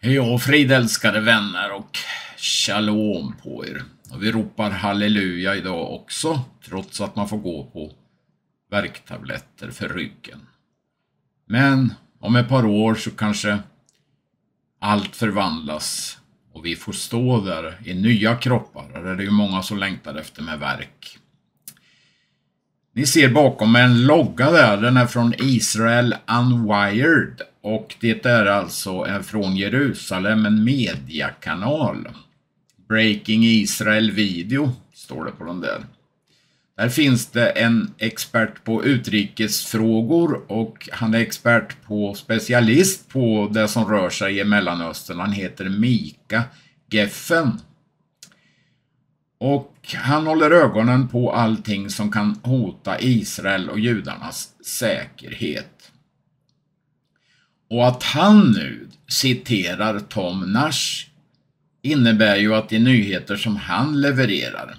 Hej och fridälskade vänner och shalom på er. Och vi ropar halleluja idag också, trots att man får gå på värktabletter för ryggen. Men om ett par år så kanske allt förvandlas och vi får stå där i nya kroppar. Det är ju många som längtar efter med verk. Ni ser bakom en logga där, den är från Israel Unwired och det är alltså från Jerusalem, en mediakanal. Breaking Israel Video står det på den där. Där finns det en expert på utrikesfrågor och han är specialist på det som rör sig i Mellanöstern. Han heter Mika Geffen. Och han håller ögonen på allting som kan hota Israel och judarnas säkerhet. Och att han nu citerar Tom Nash innebär ju att de nyheter som han levererar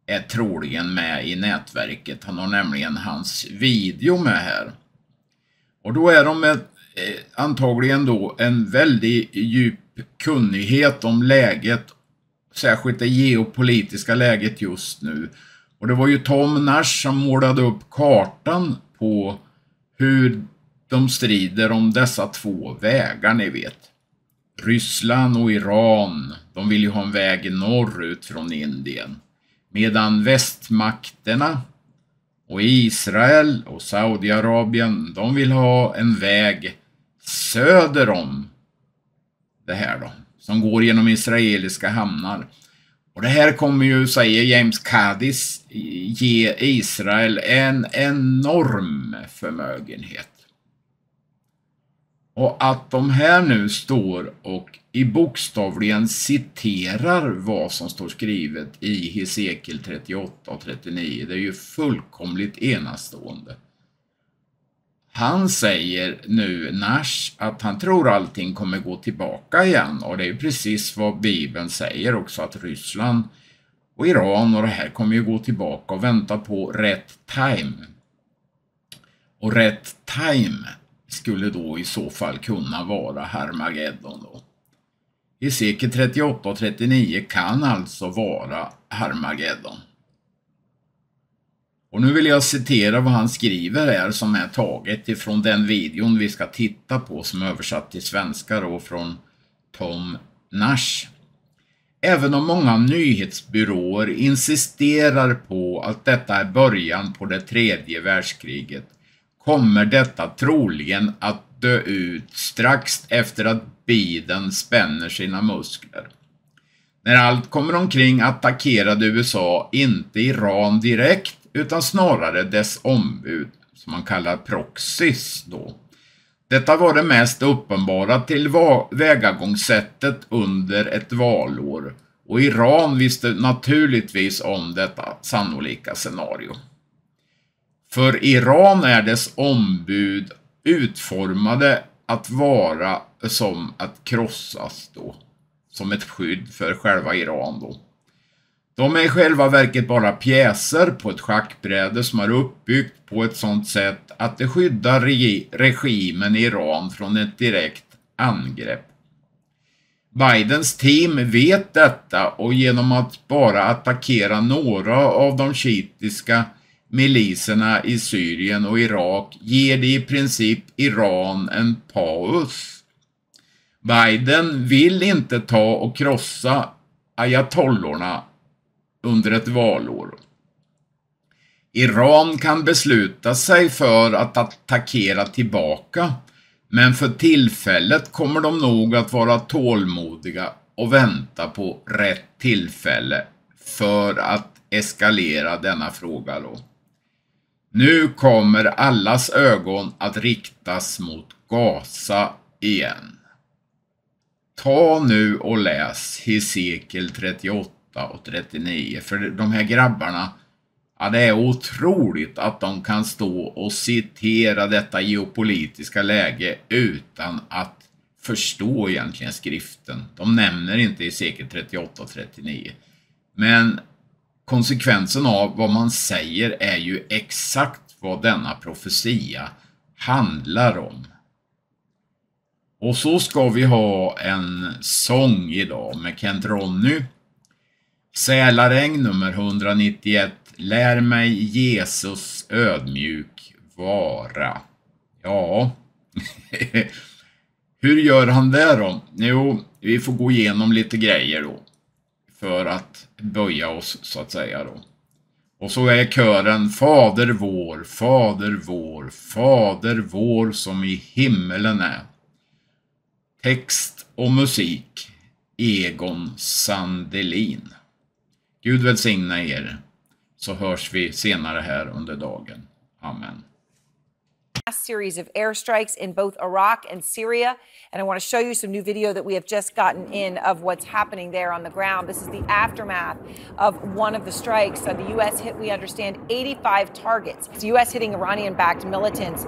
är troligen med i nätverket. Han har nämligen hans video med här. Och då är de antagligen då en väldigt djup kunnighet om läget, särskilt det geopolitiska läget just nu. Och det var ju Tom Nash som målade upp kartan på hur de strider om dessa två vägar, ni vet. Ryssland och Iran, de vill ju ha en väg norrut från Indien. Medan västmakterna och Israel och Saudiarabien, de vill ha en väg söder om det här då, som går genom israeliska hamnar. Och det här kommer ju, säger James Cadiz, ge Israel en enorm förmögenhet. Och att de här nu står och i bokstavligen citerar vad som står skrivet i Hesekiel 38 och 39, det är ju fullkomligt enastående. Han säger nu, Nash, att han tror allting kommer gå tillbaka igen. Och det är ju precis vad Bibeln säger också, att Ryssland och Iran och det här kommer ju gå tillbaka och vänta på rätt time. Och rätt time skulle då i så fall kunna vara Harmageddon då. Hesekiel 38 och 39 kan alltså vara Harmageddon. Och nu vill jag citera vad han skriver här, som är taget ifrån den videon vi ska titta på, som är översatt till svenska då från Tom Nash. Även om många nyhetsbyråer insisterar på att detta är början på det tredje världskriget, kommer detta troligen att dö ut strax efter att Biden spänner sina muskler. När allt kommer omkring attackerade USA inte Iran direkt, utan snarare dess ombud, som man kallar proxys då. Detta var det mest uppenbara tillvägagångssättet under ett valår, och Iran visste naturligtvis om detta sannolika scenario. För Iran är dess ombud utformade att vara som att krossas då, som ett skydd för själva Iran då. De är i själva verket bara pjäser på ett schackbräde som är uppbyggt på ett sådant sätt att det skyddar regimen i Iran från ett direkt angrepp. Bidens team vet detta, och genom att bara attackera några av de shiitiska miliserna i Syrien och Irak ger det i princip Iran en paus. Biden vill inte ta och krossa ayatollorna under ett valår. Iran kan besluta sig för att attackera tillbaka, men för tillfället kommer de nog att vara tålmodiga och vänta på rätt tillfälle för att eskalera denna fråga då. Nu kommer allas ögon att riktas mot Gaza igen. Ta nu och läs Hesekiel 38 och 39, för de här grabbarna, ja, det är otroligt att de kan stå och citera detta geopolitiska läge utan att förstå egentligen skriften. De nämner inte Hesekiel 38 och 39, men konsekvensen av vad man säger är ju exakt vad denna profetia handlar om. Och så ska vi ha en sång idag med Kent Ronny. Sälaräng nummer 191. Lär mig Jesus ödmjuk vara. Ja, hur gör han det då? Jo, vi får gå igenom lite grejer då. För att böja oss så att säga då. Och så är kören Fader vår, Fader vår, Fader vår som i himmelen är. Text och musik Egon Sandelin. Gud välsigna er, så hörs vi senare här under dagen. Amen. Series of airstrikes in both Iraq and Syria, and I want to show you some new video that we have just gotten in of what's happening there on the ground. This is the aftermath of one of the strikes. The U.S. hit, we understand, 85 targets. The U.S. hitting Iranian-backed militants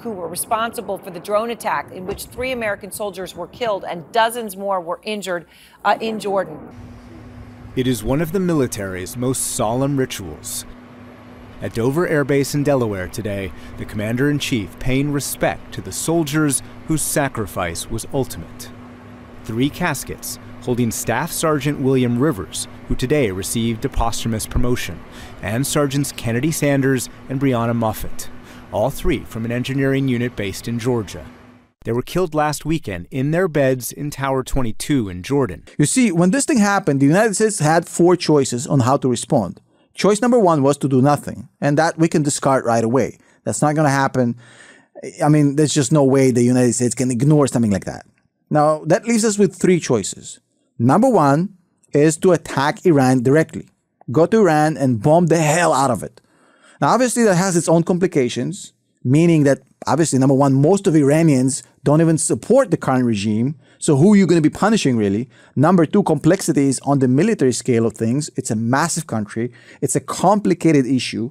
who were responsible for the drone attack in which 3 American soldiers were killed and dozens more were injured in Jordan. It is one of the military's most solemn rituals. At Dover Air Base in Delaware today, the Commander-in-Chief paying respect to the soldiers whose sacrifice was ultimate. 3 caskets holding Staff Sergeant William Rivers, who today received a posthumous promotion, and Sergeants Kennedy Sanders and Breonna Moffett, all 3 from an engineering unit based in Georgia. They were killed last weekend in their beds in Tower 22 in Jordan. You see, when this thing happened, the United States had 4 choices on how to respond. Choice number 1 was to do nothing, and that we can discard right away. That's not going to happen. I mean, there's just no way the United States can ignore something like that. Now, that leaves us with 3 choices. Number 1 is to attack Iran directly. Go to Iran and bomb the hell out of it. Now, obviously, that has its own complications, meaning that, obviously, number 1, most of Iranians don't even support the current regime. So who are you going to be punishing, really? Number 2, complexities on the military scale of things. It's a massive country. It's a complicated issue.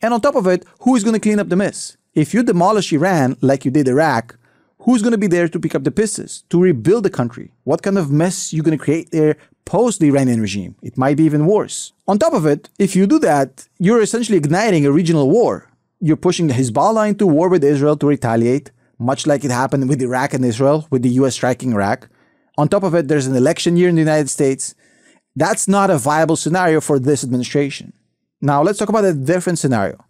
And on top of it, who is going to clean up the mess? If you demolish Iran like you did Iraq, who's going to be there to pick up the pieces, to rebuild the country? What kind of mess are you going to create there post the Iranian regime? It might be even worse. On top of it, if you do that, you're essentially igniting a regional war. You're pushing the Hezbollah into war with Israel to retaliate, much like it happened with Iraq and Israel, with the US striking Iraq. On top of it, there's an election year in the United States. That's not a viable scenario for this administration. Now, let's talk about a different scenario.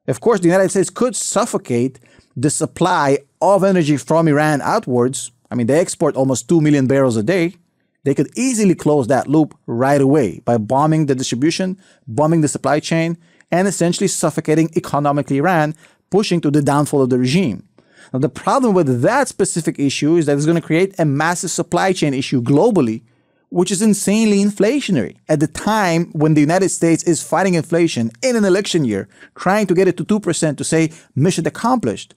Of course, the United States could suffocate the supply of energy from Iran outwards. I mean, they export almost 2 million barrels a day. They could easily close that loop right away by bombing the distribution, bombing the supply chain, and essentially suffocating economically Iran, pushing to the downfall of the regime. Now, the problem with that specific issue is that it's going to create a massive supply chain issue globally, which is insanely inflationary. At the time when the United States is fighting inflation in an election year, trying to get it to 2% to say mission accomplished,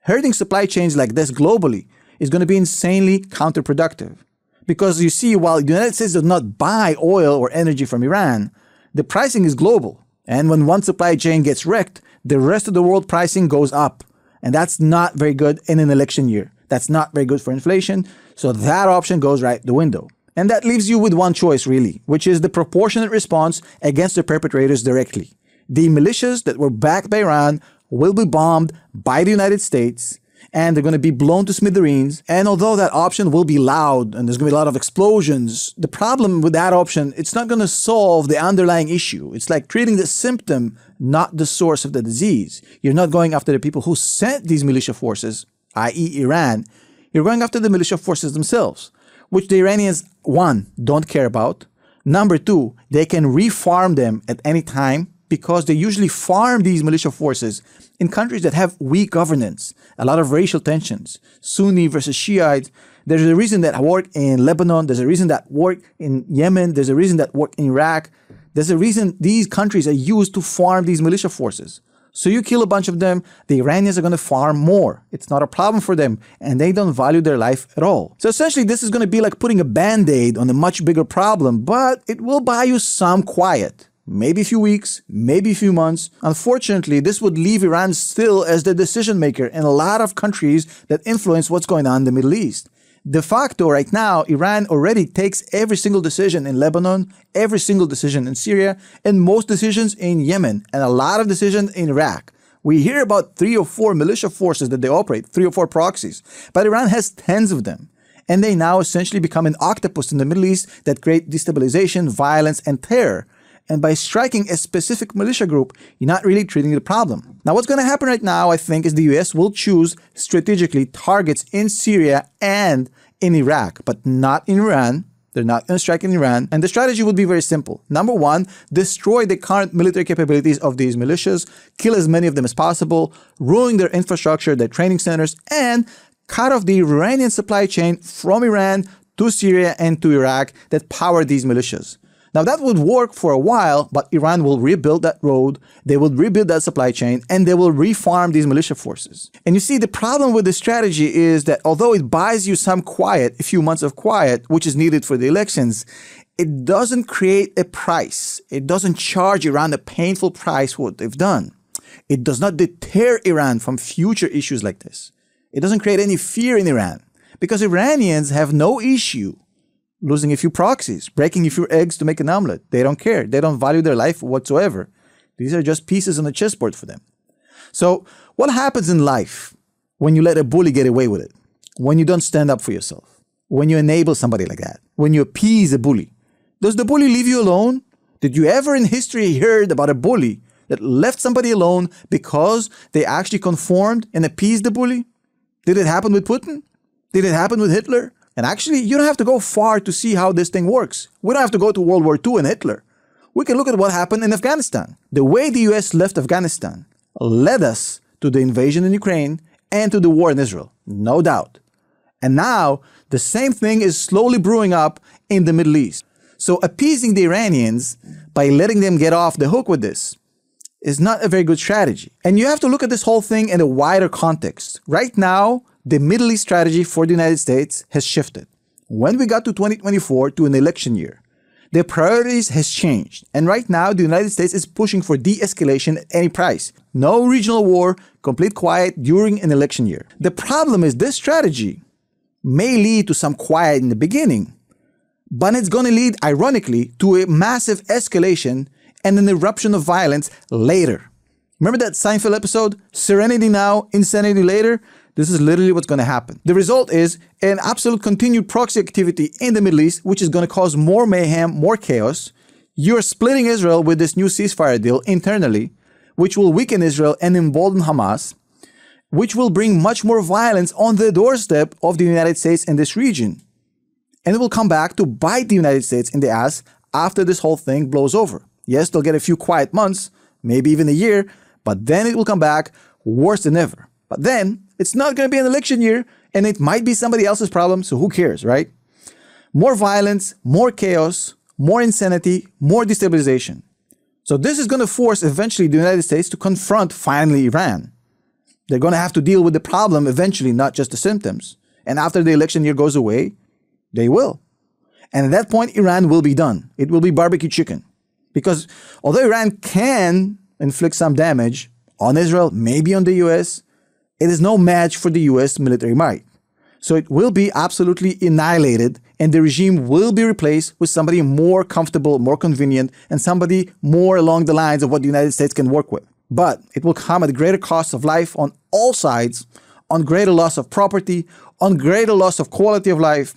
hurting supply chains like this globally is going to be insanely counterproductive. Because you see, while the United States does not buy oil or energy from Iran, the pricing is global. And when one supply chain gets wrecked, the rest of the world pricing goes up. And that's not very good in an election year. That's not very good for inflation. So that option goes right the window. And that leaves you with one choice, really, which is the proportionate response against the perpetrators directly. The militias that were backed by Iran will be bombed by the United States, and they're going to be blown to smithereens. And although that option will be loud and there's going to be a lot of explosions, the problem with that option, it's not going to solve the underlying issue. It's like treating the symptom, not the source of the disease. You're not going after the people who sent these militia forces, i.e. Iran. You're going after the militia forces themselves, which the Iranians, 1, don't care about. Number 2, they can refarm them at any time because they usually farm these militia forces in countries that have weak governance, a lot of racial tensions, Sunni versus Shiite. There's a reason that work in Lebanon. There's a reason that work in Yemen. There's a reason that work in Iraq. There's a reason these countries are used to farm these militia forces. So you kill a bunch of them, the Iranians are going to farm more. It's not a problem for them, and they don't value their life at all. So essentially, this is going to be like putting a band-aid on a much bigger problem, but it will buy you some quiet. Maybe a few weeks, maybe a few months. Unfortunately, this would leave Iran still as the decision maker in a lot of countries that influence what's going on in the Middle East. De facto, right now, Iran already takes every single decision in Lebanon, every single decision in Syria, and most decisions in Yemen, and a lot of decisions in Iraq, We hear about 3 or 4 militia forces that they operate, 3 or 4 proxies, but Iran has tens of them. And they now essentially become an octopus in the Middle East that create destabilization, violence, and terror. And by striking a specific militia group, you're not really treating the problem. Now, what's going to happen right now, I think, is the US will choose strategically targets in Syria and in Iraq, but not in Iran. They're not going to strike in Iran. And the strategy would be very simple. Number one, destroy the current military capabilities of these militias, kill as many of them as possible, ruin their infrastructure, their training centers, and cut off the Iranian supply chain from Iran to Syria and to Iraq that power these militias. Now that would work for a while, but Iran will rebuild that road, they will rebuild that supply chain, and they will reform these militia forces. And you see, the problem with this strategy is that although it buys you some quiet, a few months of quiet, which is needed for the elections, it doesn't create a price. It doesn't charge Iran a painful price for what they've done. It does not deter Iran from future issues like this. It doesn't create any fear in Iran because Iranians have no issue losing a few proxies, breaking a few eggs to make an omelet. They don't care. They don't value their life whatsoever. These are just pieces on the chessboard for them. So what happens in life when you let a bully get away with it? When you don't stand up for yourself? When you enable somebody like that? When you appease a bully? Does the bully leave you alone? Did you ever in history heard about a bully that left somebody alone because they actually conformed and appeased the bully? Did it happen with Putin? Did it happen with Hitler? And actually, you don't have to go far to see how this thing works. We don't have to go to World War II and Hitler. We can look at what happened in Afghanistan. The way the US left Afghanistan led us to the invasion in Ukraine and to the war in Israel, no doubt. And now, the same thing is slowly brewing up in the Middle East. So appeasing the Iranians by letting them get off the hook with this is not a very good strategy. And you have to look at this whole thing in a wider context. Right now, the Middle East strategy for the United States has shifted. When we got to 2024, to an election year, their priorities has changed. And right now, the United States is pushing for de-escalation at any price. No regional war, complete quiet during an election year. The problem is this strategy may lead to some quiet in the beginning, but it's going to lead, ironically, to a massive escalation and an eruption of violence later. Remember that Seinfeld episode, Serenity Now, Insanity Later? This is literally what's going to happen. The result is an absolute continued proxy activity in the Middle East, which is going to cause more mayhem, more chaos. You're splitting Israel with this new ceasefire deal internally, which will weaken Israel and embolden Hamas, which will bring much more violence on the doorstep of the United States in this region. And it will come back to bite the United States in the ass after this whole thing blows over. Yes, they'll get a few quiet months, maybe even a year, but then it will come back worse than ever. But then, it's not going to be an election year, and it might be somebody else's problem, so who cares, right? More violence, more chaos, more insanity, more destabilization. So this is going to force eventually the United States to confront finally Iran. They're going to have to deal with the problem eventually, not just the symptoms. And after the election year goes away, they will. And at that point, Iran will be done. It will be barbecue chicken. Because although Iran can inflict some damage on Israel, maybe on the US, it is no match for the US military might. So it will be absolutely annihilated, and the regime will be replaced with somebody more comfortable, more convenient, and somebody more along the lines of what the United States can work with. But it will come at a greater cost of life on all sides, on greater loss of property, on greater loss of quality of life,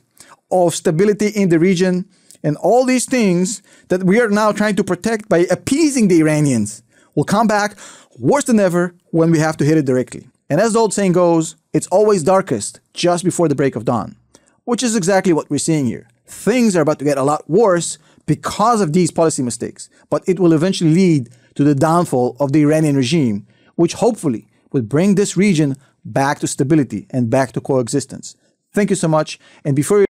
of stability in the region, and all these things that we are now trying to protect by appeasing the Iranians will come back worse than ever when we have to hit it directly. And as the old saying goes, it's always darkest just before the break of dawn, which is exactly what we're seeing here. Things are about to get a lot worse because of these policy mistakes, but it will eventually lead to the downfall of the Iranian regime, which hopefully will bring this region back to stability and back to coexistence. Thank you so much. And before you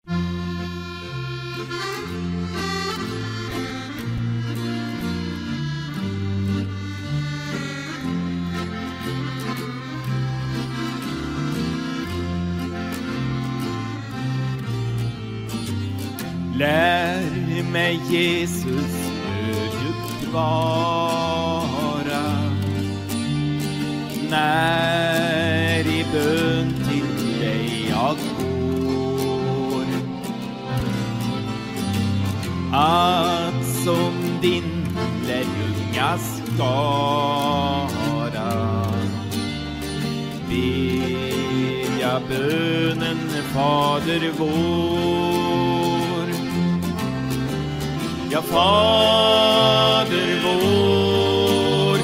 lär mig Jesus ödmjukt vara när i bön till dig jag går, att som din lärjunga skara bönen Fader vår. Ja, Fader vår,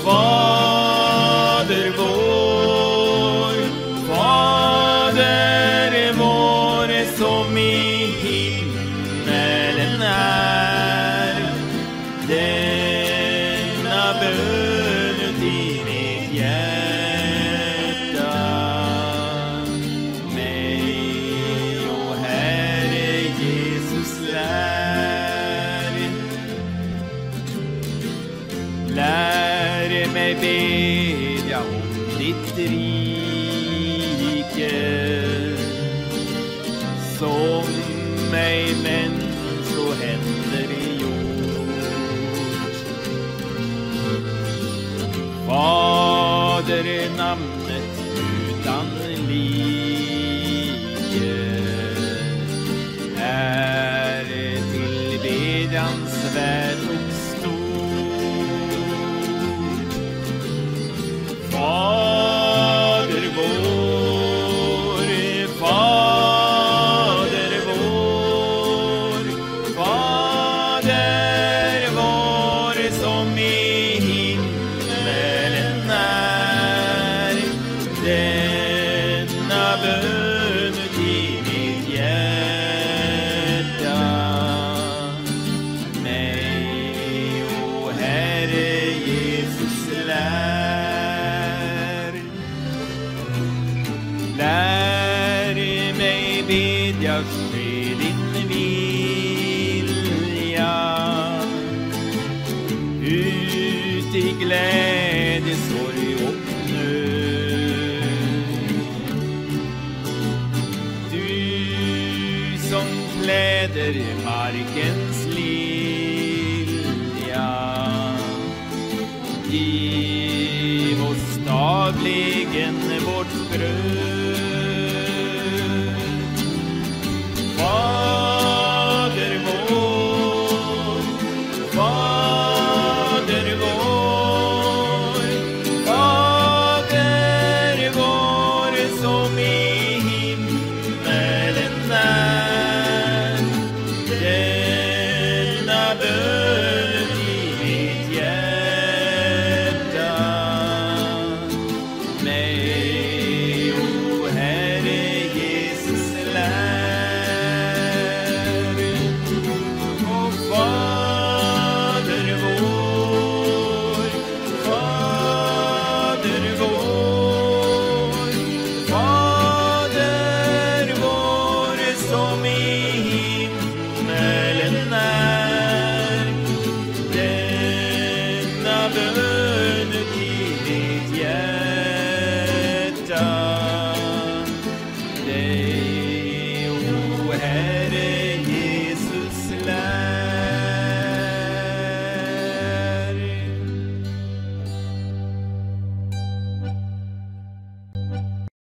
Fader vår, Fader vår som i himmelen är. Denna bön till mitt hjärta, mig och Herre Jesus lär. Lär mig bedja om ditt rike, som mig människohänder gjort. Fader namnet utan like är tillbedjansvärd och stor. Fader vår, Fader vår, Fader vår som i himmelen är. Denna bön till mitt hjärta, mig och Herre Jesus lär. Lär mig bedja ske din vilja, ut i glädje, sorg och nöd. Du som kläder markens lilja, giv oss dagligen vårt bröd. Fader vår, Fader vår, Fader vår som i himmelen är. Denna bön i mitt hjärta, mig och Herre Jesus lär. Och Fader vår, Fader vår, Fader vår som i himmelen är. Denna bön till ditt hjärta, dig o Herre